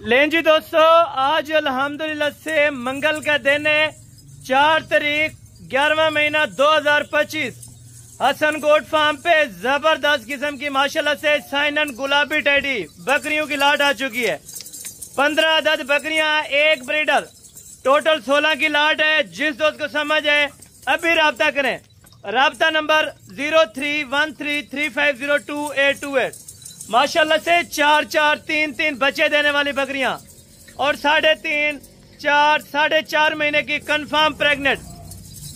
लें जी दोस्तों, आज अल्हम्दुलिल्लाह से मंगल का दिन है, 4 तारीख 11वां महीना 2025। हसन गोट फार्म पे जबरदस्त किस्म की माशाल्लाह से साइनन गुलाबी टेडी बकरियों की लाट आ चुकी है। 15 अदद बकरियां, एक ब्रीडर, टोटल 16 की लाट है। जिस दोस्त को समझ है अभी राब्ता करें। राब्ता नंबर 0313350288। माशाल्लाह से 4-4-3-3 बच्चे देने वाली बकरियां और 3.5, 4, 4.5 महीने की कंफर्म प्रेग्नेंट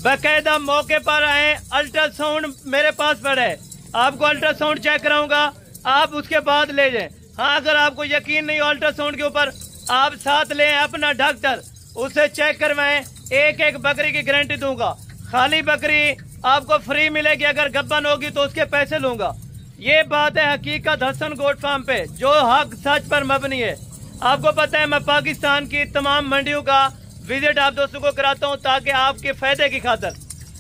बाकायदा मौके पर आए। अल्ट्रासाउंड मेरे पास पड़ा है, आपको अल्ट्रासाउंड चेक कराऊंगा, आप उसके बाद ले जाएं। हाँ, अगर आपको यकीन नहीं अल्ट्रासाउंड के ऊपर, आप साथ लें अपना डॉक्टर, उसे चेक करवाएं। एक एक बकरी की गारंटी दूंगा। खाली बकरी आपको फ्री मिलेगी, अगर गब्बन होगी तो उसके पैसे लूंगा। ये बात है हकीकत हसन गोट फार्म पे, जो हक सच पर मबनी है। आपको पता है मैं पाकिस्तान की तमाम मंडियों का विजिट आप दोस्तों को कराता हूँ, ताकि आपके फायदे की खातर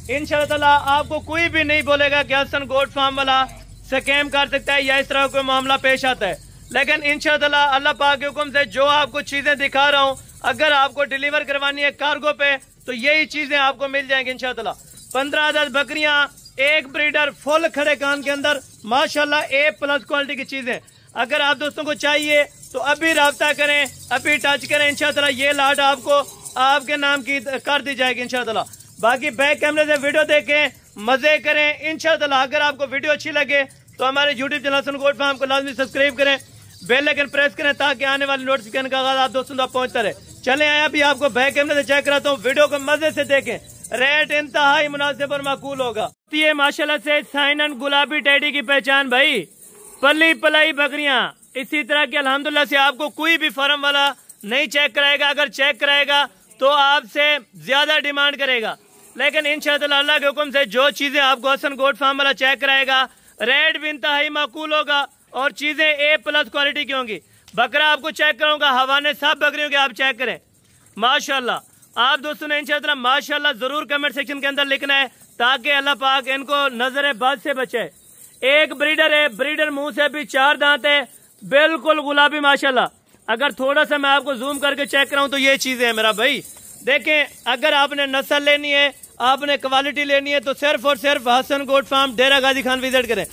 इंशाअल्लाह ताला आपको कोई भी नहीं बोलेगा कि हसन गोट फार्म वाला स्कैम कर सकता है या इस तरह कोई मामला पेश आता है। लेकिन इंशाअल्लाह ताला अल्लाह पाक के हुक्म से जो आपको चीजें दिखा रहा हूँ, अगर आपको डिलीवर करवानी है कार्गो पे तो यही चीजें आपको मिल जाएंगी इंशाअल्लाह ताला। 15 अदद बकरियां, एक ब्रीडर, फुल खड़े कान के अंदर माशाल्लाह A+ क्वालिटी की चीजें। अगर आप दोस्तों को चाहिए तो अभी राब्ता करें, अभी टच करें। इंशाअल्लाह ये लाट आपको आपके नाम की कर दी जाएगी इंशाअल्लाह। बाकी बैक कैमरे से वीडियो देखें, मजे करें इंशाअल्लाह। अगर आपको वीडियो अच्छी लगे तो हमारे YouTube channel Hasan goat farm को लाजमी सब्सक्राइब करें, बेल आइकन प्रेस करें, ताकि आने वाली नोटिफिकेशन का आगाज आप दोस्तों तक पहुंचता रहे। चले आए, अभी आपको बैक कैमरे से चेक कराता हूँ, वीडियो को मजे से देखें, रेट इंतहाई मुनासिब और माकूल होगा। ये माशाल्लाह से साइनन गुलाबी टेडी की पहचान भाई, पली पलाई बकरियां इसी तरह की अल्हम्दुलिल्लाह से आपको कोई भी फार्म वाला नहीं चेक कराएगा। अगर चेक कराएगा तो आपसे ज्यादा डिमांड करेगा, लेकिन इंशाअल्लाह अल्लाह के हुक्म से जो चीजें आपको हसन गोट फार्म वाला चेक कराएगा, रेट भी इंतहाई माकूल होगा और चीजें A+ क्वालिटी की होंगी। बकरा आपको चेक कराऊंगा, हवाने सब बकरियों के आप चेक करें माशाल्लाह। आप दोस्तों ने इंशाअल्लाह माशाल्लाह जरूर कमेंट सेक्शन के अंदर लिखना है, ताकि अल्लाह पाक इनको नजर बद से बचे। एक ब्रीडर है, ब्रीडर मुंह से भी 4 दांत है, बिल्कुल गुलाबी माशाल्लाह। अगर थोड़ा सा मैं आपको जूम करके चेक कराऊं तो ये चीजें हैं मेरा भाई। देखें, अगर आपने नस्ल लेनी है, आपने क्वालिटी लेनी है, तो सिर्फ और सिर्फ हसन गोट फार्म डेरा गाजी खान विजिट करें।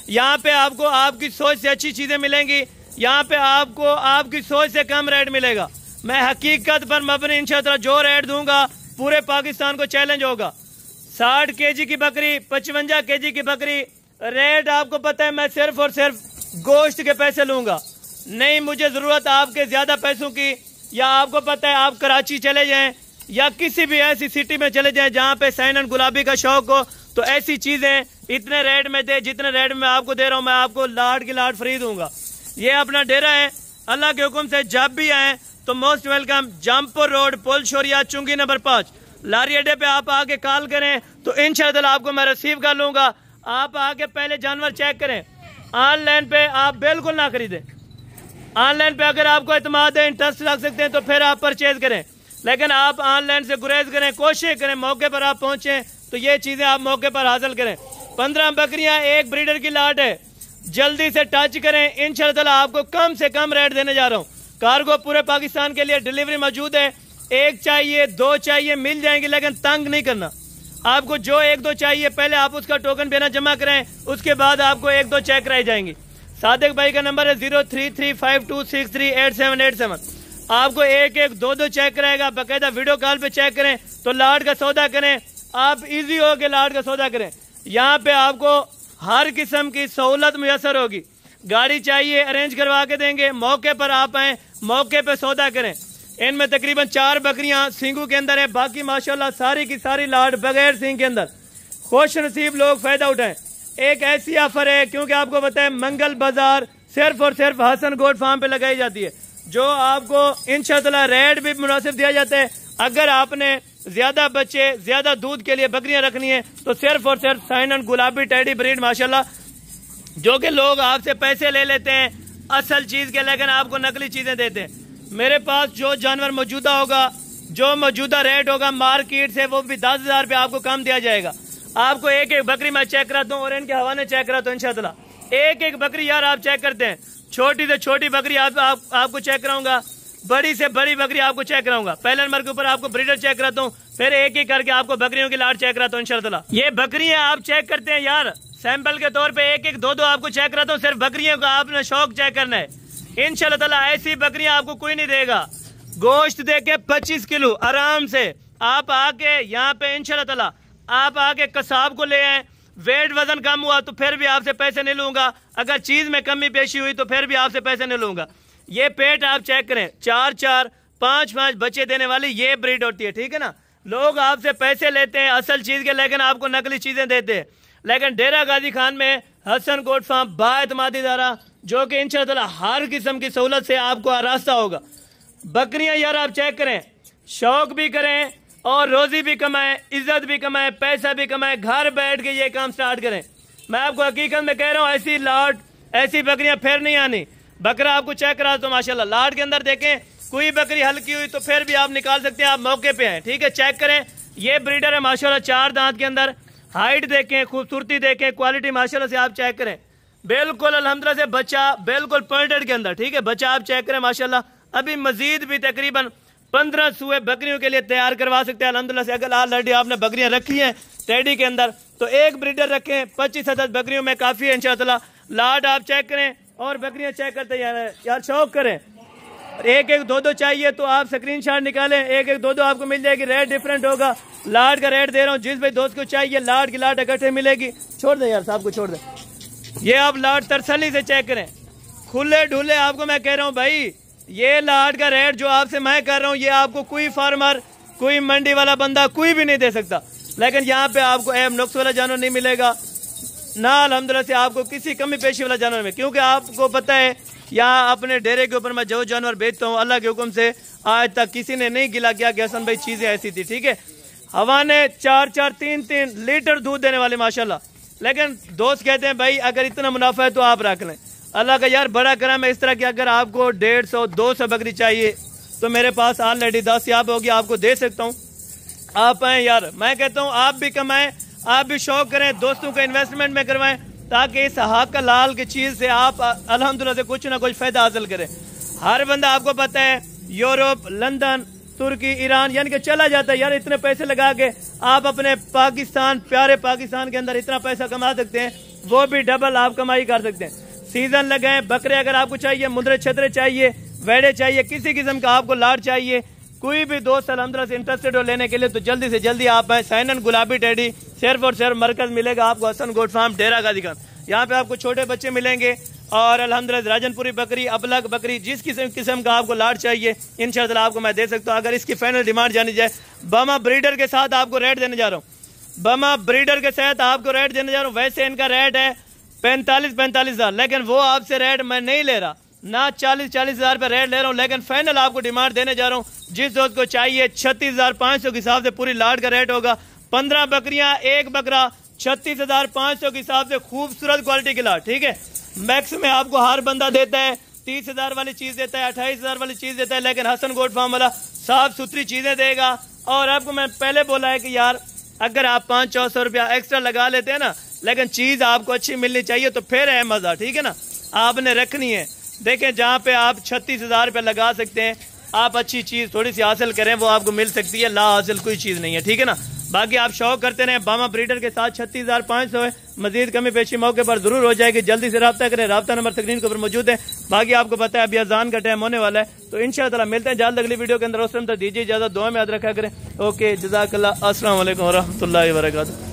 यहाँ पे आपको आपकी सोच से अच्छी चीजें मिलेंगी, यहाँ पे आपको आपकी सोच से कम रेट मिलेगा। मैं हकीकत पर मबनी इंशाअल्लाह जो रेट दूंगा पूरे पाकिस्तान को चैलेंज होगा। 60 kg की बकरी, 55 kg की बकरी, रेट आपको पता है मैं सिर्फ और सिर्फ गोश्त के पैसे लूंगा। नहीं मुझे जरूरत आपके ज्यादा पैसों की, या आपको पता है आप कराची चले जाएं या किसी भी ऐसी सिटी में चले जाएं जहां पे साइनन गुलाबी का शौक हो, तो ऐसी चीजें इतने रेट में दे, जितने रेट में आपको दे रहा हूं मैं आपको लाट की लाट फ्री दूंगा। ये अपना डेरा है, अल्लाह के हुक्म से जब भी आए तो मोस्ट वेलकम। जमपुर रोड, पुल शोरिया, चुंगी नंबर 5, लारी अड्डे पे आप आके कॉल करें तो इंशाअल्लाह आपको मैं रिसीव कर लूंगा। आप आके पहले जानवर चेक करें। ऑनलाइन पे आप बिल्कुल ना खरीदें। ऑनलाइन पे अगर आपको एतमाद है, इंटरेस्ट रख सकते हैं तो फिर आप परचेज करें, लेकिन आप ऑनलाइन से गुरेज करें, कोशिश करें मौके पर आप पहुंचे तो ये चीजें आप मौके पर हासिल करें। 15 बकरियां, एक ब्रीडर की लाट है, जल्दी से टच करें। इंशाअल्लाह आपको कम से कम रेट देने जा रहा हूँ। कार्गो पूरे पाकिस्तान के लिए डिलीवरी मौजूद है। एक चाहिए, 2 चाहिए, मिल जाएंगे, लेकिन तंग नहीं करना। आपको जो 1-2 चाहिए पहले आप उसका टोकन बेना जमा करें, उसके बाद आपको 1-2 चेक कराई जाएंगी। सादिक भाई का नंबर है 0335263878 आपको 1-1, 2-2 चेक कराएगा। बाकायदा वीडियो कॉल पे चेक करें तो लाट का सौदा करें, आप इजी हो के लाट का सौदा करें। यहाँ पे आपको हर किस्म की सहूलत मुयसर होगी। गाड़ी चाहिए अरेंज करवा के देंगे, मौके पर आप आए, मौके पे सौदा करें। इनमें तकरीबन 4 बकरियां सींगू के अंदर है, बाकी माशाल्लाह सारी की सारी लाट बगैर सींग के अंदर। खुश नसीब लोग फायदा उठाएं। एक ऐसी ऑफर है, क्योंकि आपको पता है मंगल बाजार सिर्फ और सिर्फ हसन गोट फार्म पे लगाई जाती है, जो आपको इंशाअल्लाह रेट भी मुनासिब दिया जाता है। अगर आपने ज्यादा बच्चे, ज्यादा दूध के लिए बकरियां रखनी है तो सिर्फ और सिर्फ साइनन गुलाबी टेडी ब्रीड माशाल्लाह, जो कि लोग आपसे पैसे ले लेते हैं असल चीज के, लेकिन आपको नकली चीजें देते हैं। मेरे पास जो जानवर मौजूदा होगा, जो मौजूदा रेट होगा मार्केट से, वो भी 10,000 रुपये आपको कम दिया जाएगा। आपको एक एक बकरी मैं चेक कराता हूँ और इनके हवाले चेक कराता हूँ इंशाअल्लाह। एक एक बकरी यार आप चेक करते हैं, छोटी से छोटी बकरी आपको चेक कराऊंगा। बड़ी से बड़ी बकरी आपको चेक कराऊंगा। पहले नंबर के ऊपर आपको ब्रीडर चेक कराता हूँ, फिर एक एक करके आपको बकरियों की लाट चेक कराता हूँ इंशाल्लाह। ये बकरियां आप चेक करते हैं यार, सैंपल के तौर पे एक एक दो दो आपको चेक कराता हूँ। सिर्फ बकरियों का आपने शौक चेक करना है इंशाल्लाह ताला। ऐसी बकरियां आपको कोई नहीं देगा। गोश्त देके 25 किलो आराम से आप आके यहाँ पे इंशाल्लाह ताला आप आके कसाब को ले आए। वेट वजन कम हुआ तो फिर भी आपसे पैसे नहीं लूंगा, अगर चीज में कमी पेशी हुई तो फिर भी आपसे पैसे नहीं लूंगा। ये पेट आप चेक करें, 4-4, 5-5 बच्चे देने वाली ये ब्रीड होती है, ठीक है ना। लोग आपसे पैसे लेते हैं असल चीज के, लेकिन आपको नकली चीजें देते हैं। लेकिन डेरा गाजी खान में हसन गोट फार्म बाएतमादी दारा, जो कि इंशाअल्लाह हर किस्म की सहूलत से आपको रास्ता होगा। बकरियां यार आप चेक करें, शौक भी करें और रोजी भी कमाएं, इज्जत भी कमाएं, पैसा भी कमाएं, घर बैठ के ये काम स्टार्ट करें। मैं आपको हकीकत में कह रहा हूँ, ऐसी लाट ऐसी बकरियां फिर नहीं आनी। बकरा आपको चेक करा तो माशाल्लाह लाट के अंदर देखें, कोई बकरी हल्की हुई तो फिर भी आप निकाल सकते हैं, आप मौके पे हैं, ठीक है। चेक करें, ये ब्रीडर है माशाल्लाह, 4 दांत के अंदर। हाइट देखें, खूबसूरती देखें, क्वालिटी माशाल्लाह से आप चेक करें। बिल्कुल अल्हम्दुलिल्लाह से बच्चा बिल्कुल पॉइंटेड के अंदर, ठीक है। बच्चा आप चेक करें माशाल्लाह। अभी मजीद भी तकरीबन 15 सूए बकरियों के लिए तैयार करवा सकते हैं अल्हम्दुलिल्लाह से। अगर ऑलरेडी आपने बकरियां रखी हैं टेडी के अंदर तो एक ब्रीडर रखें, 25 बकरियों में काफी है इंशाअल्लाह। लाट आप चेक करें और बकरियां चेक करते यार शौक करें। एक एक दो दो चाहिए तो आप स्क्रीनशॉट निकालें, एक एक दो दो आपको मिल जाएगी। रेट डिफरेंट होगा, लाट का रेट दे रहा हूँ। जिस भाई दोस्त को चाहिए लाट की लाट इकट्ठे मिलेगी। छोड़ दे यार, साहब को छोड़ दे। ये आप लाट तसल्ली से चेक करें, खुले ढूले आपको मैं कह रहा हूँ भाई। ये लाट का रेट जो आपसे मैं कर रहा हूँ, ये आपको कोई फार्मर, कोई मंडी वाला बंदा कोई भी नहीं दे सकता। लेकिन यहाँ पे आपको ऐब नुक्स वाला जानवर नहीं मिलेगा ना अल्हम्दुलिल्लाह से, आपको किसी कमी पेशी वाला जानवर में। क्योंकि आपको पता है यहाँ अपने डेरे के ऊपर मैं जो जानवर बेचता हूँ, अल्लाह के हुक्म से आज तक किसी ने नहीं गिला किया कि हसन भाई चीजें ऐसी थी, ठीक है। हवाने 4-4, 3-3 लीटर दूध देने वाले माशाल्लाह। लेकिन दोस्त कहते हैं भाई अगर इतना मुनाफा है तो आप रख लें। अल्लाह का यार बड़ा करम है इस तरह की। अगर आपको 150-200 बकरी चाहिए तो मेरे पास ऑलरेडी 10 याब होगी, आपको दे सकता हूँ। आप आए यार, मैं कहता हूँ आप भी कमाएं, आप भी शौक करें, दोस्तों को इन्वेस्टमेंट में करवाएं, ताकि इस हक लाल की चीज से आप अल्हम्दुलिल्लाह से कुछ ना कुछ फायदा हासिल करें। हर बंदा आपको पता है यूरोप, लंदन, तुर्की, ईरान यानी कि चला जाता है यार। इतने पैसे लगा के आप अपने पाकिस्तान, प्यारे पाकिस्तान के अंदर इतना पैसा कमा सकते हैं, वो भी डबल आप कमाई कर सकते हैं। सीजन लगाए, बकरे अगर आपको चाहिए, मुंदरे छतरे चाहिए, वेड़े चाहिए, किसी किस्म का आपको लाट चाहिए, कोई भी दोस्त अल्हम्दुलिल्लाह से इंटरेस्टेड हो लेने के लिए तो जल्दी से जल्दी आप आए। सैनन गुलाबी टेडी सिर्फ और सिर्फ मरकज मिलेगा आपको हसन गोट फार्म डेरा गाजी खान। यहाँ पे आपको छोटे बच्चे मिलेंगे और अल्हम्दुलिल्लाह राजनपुरी बकरी, अबलग बकरी, जिस किस्म का आपको लाट चाहिए इंशाअल्लाह आपको मैं दे सकता हूँ। अगर इसकी फाइनल डिमांड जानी जाए, बमा ब्रीडर के साथ आपको रेट देने जा रहा हूँ। बमा ब्रीडर के साथ आपको रेट देने जा रहा हूँ। वैसे इनका रेट है 45-45 हज़ार, लेकिन वो आपसे रेट मैं नहीं ले रहा, ना 40-40 हज़ार पे रेट ले रहा हूँ। लेकिन फाइनल आपको डिमांड देने जा रहा हूँ। जिस दोस्त को चाहिए 36,500 के हिसाब से पूरी लाट का रेट होगा। 15 बकरियां, एक बकरा, 36,500 के हिसाब से खूबसूरत क्वालिटी की लाट, ठीक है। मैक्स में आपको हर बंदा देता है 30,000 वाली चीज देता है, 28,000 वाली चीज देता है, लेकिन हसन गोट फार्म वाला साफ सुथरी चीजें देगा। और आपको मैं पहले बोला है कि यार अगर आप 500-400 रुपया एक्स्ट्रा लगा लेते हैं ना, लेकिन चीज आपको अच्छी मिलनी चाहिए तो फिर है मजा, ठीक है ना। आपने रखनी है। देखें जहाँ पे आप 36,000 रुपये लगा सकते हैं, आप अच्छी चीज थोड़ी सी हासिल करें, वो आपको मिल सकती है। ला हासिल कोई चीज नहीं है, ठीक है ना। बाकी आप शौक करते रहे। बामा ब्रीडर के साथ 36,500 है। मजीद कमी पेशी मौके पर जरूर हो जाएगी। जल्दी से रब्ता करें, रब्ता नंबर स्क्रीन के ऊपर मौजूद है। बाकी आपको पता है अभी अजान का टाइम होने वाला है, तो इंशाअल्लाह मिलते हैं जल्द अगली वीडियो के अंदर। उस टाइम तक दीजिए इजाजत, दुआ में याद रखा करें। ओके, जज़ाकल्लाह, अस्सलाम वालेकुम व रहमतुल्लाहि व बरकातुहू।